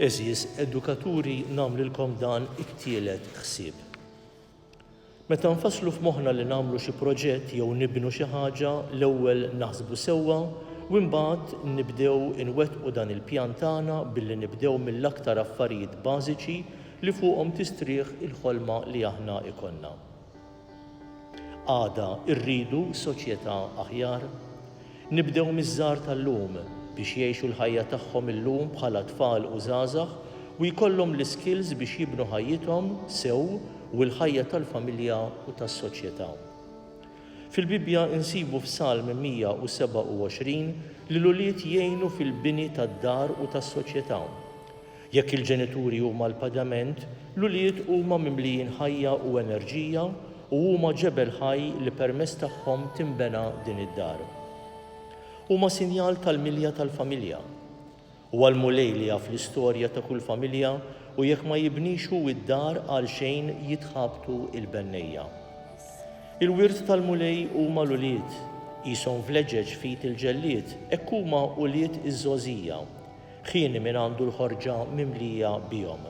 Eżis edukaturi nagħmlilkom dan it-tielet ħsieb. Meta nfasslu f'moħħna li nagħmlu xi proġett jew nibnu xi ħaġa, l-ewwel naħsbu sewwa u mbagħad nibdew inwettqu dan il-pjan tagħna billi nibdew mill-aktar affarijiet bażiċi li fuqhom tistrieħ il-ħolma li aħna ikollna. Għada rridu soċjetà aħjar, nibdew miż-żgħar tal-lum biex jgħixu l-ħajja tagħhom illum bħala tfal u żgħażagħ u jkollhom l-skills biex jibnu ħajjithom sew u l-ħajja tal-familja u tas-soċjetà. Fil-Bibja insibu f'Salm 127 li l-ulied jgħinu fil-bini tad-dar u tas-soċjetà. Jekk il-ġenituri huma l-padament, l-ulied huma mimlijin ħajja u enerġija u huma ġebel ħaj li permezz tagħhom tinbena din id-dar. Huma sinjal tal-milja tal-familja. U għal-mulej li jaf l-istorja ta' kull familja u jekk ma jibnixu id-dar għal xejn jitħabtu il-bennejja. Il-wirt tal-mulej huma l-ulied, qishom vleġeġ fit il-ġellied, hekk huma ulied iż-żogħżija, ħieni min għandu l-ħorġa mimlija bihom.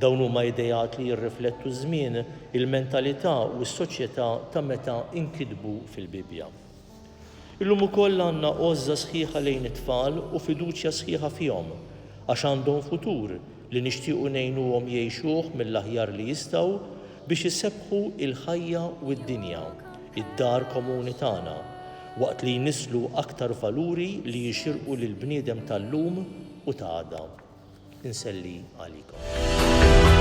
Dawn huma idejat li jirriflettu żmien, il-mentalità u s-soċjetà ta' meta inkitbu fil-Bibja. Illum ukoll għandna għożża sħiħa lejn it-tfal u fiduċja sħiħa fihom għax għandhom futur li nixtiequ ngħinuhom jgħixuh mill-aħjar li jistgħu biex isebbħu il-ħajja u d-dinja, id-dar komuni tagħna, waqt li jniżlu aktar valuri li jixirqu lill-bniedem tal-lum u ta' għada. Inselli għalikom.